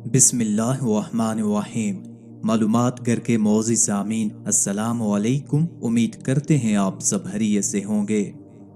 बिस्मिल्लाहिर्रहमानिर्रहीम। मालूमात घर के मोअज़्ज़िज़ सामीन, अस्सलामु अलैकुम। उम्मीद करते हैं आप सब खैरियत से होंगे।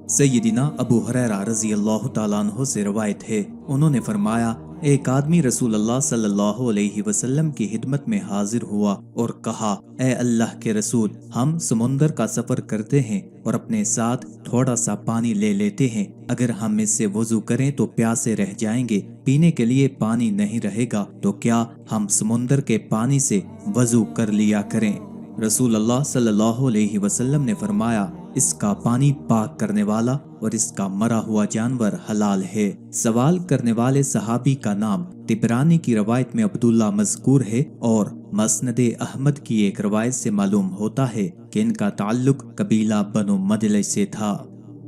सय्यदिना अबू हुरैरा रज़ी अल्लाह ताला अन्हु से रवायत है, उन्होंने फरमाया, एक आदमी रसूल अल्लाह सल्लल्लाहु अलैहि वसल्लम की खिदमत में हाजिर हुआ और कहा, ए अल्लाह के रसूल, हम समुंदर का सफर करते हैं और अपने साथ थोड़ा सा पानी ले लेते हैं। अगर हम इससे वजू करें तो प्यासे रह जाएंगे, पीने के लिए पानी नहीं रहेगा, तो क्या हम समुंदर के पानी से वजू कर लिया करें? रसूल अल्लाह सल्लल्लाहु अलैहि वसल्लम ने फरमाया, इसका पानी पाक करने वाला और इसका मरा हुआ जानवर हलाल है। सवाल करने वाले सहाबी का नाम तिबरानी की रवायत में अब्दुल्ला मज़कूर है और मस्नदे अहमद की एक रवायत से मालूम होता है कि इनका ताल्लुक कबीला बनु मदलज से था।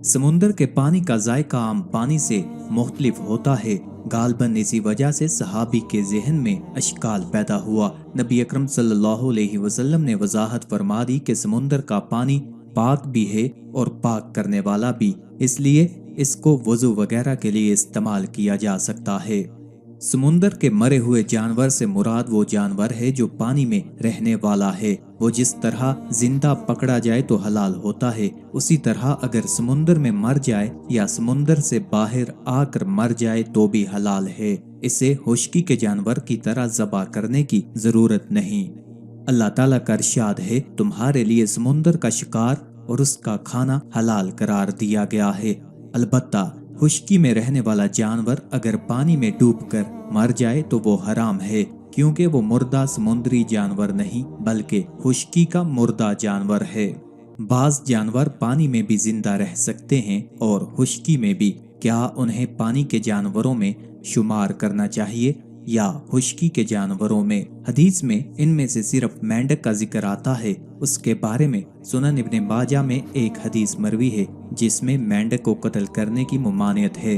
समुंदर के पानी का जायका आम पानी से मुख्तलिफ होता है। गालबन इसी वजह से सहाबी के ज़हन में अशकाल पैदा हुआ। नबी अकरम सल्लल्लाहु अलैहि वसल्लम ने वजाहत फरमा दी कि समुंदर का पानी पाक भी है और पाक करने वाला भी, इसलिए इसको वजू वगैरह के लिए इस्तेमाल किया जा सकता है। समुंदर के मरे हुए जानवर से मुराद वो जानवर है जो पानी में रहने वाला है। वो जिस तरह जिंदा पकड़ा जाए तो हलाल होता है, उसी तरह अगर समुंदर में मर जाए या समुंदर से बाहर आकर मर जाए तो भी हलाल है। इसे खुश्की के जानवर की तरह ज़बह करने की जरूरत नहीं। अल्लाह ताला का इरशाद है, तुम्हारे लिए समुंदर का शिकार और उसका खाना हलाल करार दिया गया है। अलबत्ता खुश्की में रहने वाला जानवर अगर पानी में डूबकर मर जाए तो वो हराम है, क्योंकि वो मुर्दा समुद्री जानवर नहीं बल्कि खुश्की का मुर्दा जानवर है। बाज जानवर पानी में भी जिंदा रह सकते हैं और खुश्की में भी। क्या उन्हें पानी के जानवरों में शुमार करना चाहिए या खुश्की के जानवरों में? हदीस में इनमें से सिर्फ मेंढक का जिक्र आता है। उसके बारे में सुनन इब्ने माजा में एक हदीस मरवी है जिसमें मेंढक को कत्ल करने की मुमानियत है।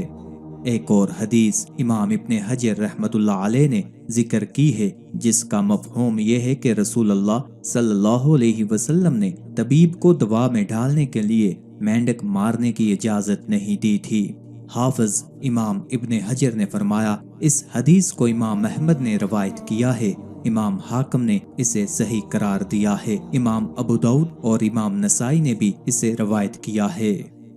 एक और हदीस इमाम इब्ने हजर रहमतुल्लाह अलैह ने जिक्र की है जिसका मफहूम यह है कि रसूल अल्लाह सल्लल्लाहु अलैहि वसल्लम ने तबीब को दवा में डालने के लिए मेंढक मारने की इजाजत नहीं दी थी। हाफिज इमाम इब्ने हजर ने फरमाया, इस हदीस को इमाम अहमद ने रवायत किया है। इमाम हाकिम ने इसे सही करार दिया है। इमाम अबू दाऊद और इमाम नसाई ने भी इसे रवायत किया है।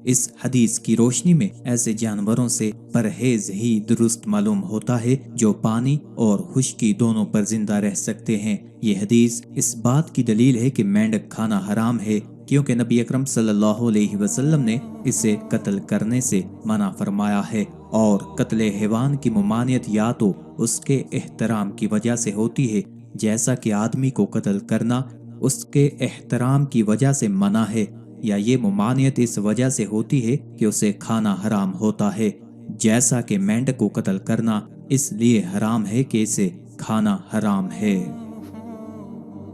इस हदीस की रोशनी में ऐसे जानवरों से परहेज ही दुरुस्त मालूम होता है जो पानी और खुश्की दोनों पर जिंदा रह सकते हैं। ये हदीस इस बात की दलील है कि मेंढक खाना हराम है, क्योंकि नबी अकरम सल्लल्लाहु अलैहि वसल्लम ने इसे कत्ल करने से मना फरमाया है और कत्ले हैवान की मुमानियत या तो उसके एहतराम की वजह से होती है, जैसा कि आदमी को कत्ल करना उसके एहतराम की वजह से मना है, या ये मुमानियत इस वजह से होती है कि उसे खाना हराम होता है, जैसा कि मेंढक को कत्ल करना इसलिए हराम है कि इसे खाना हराम है।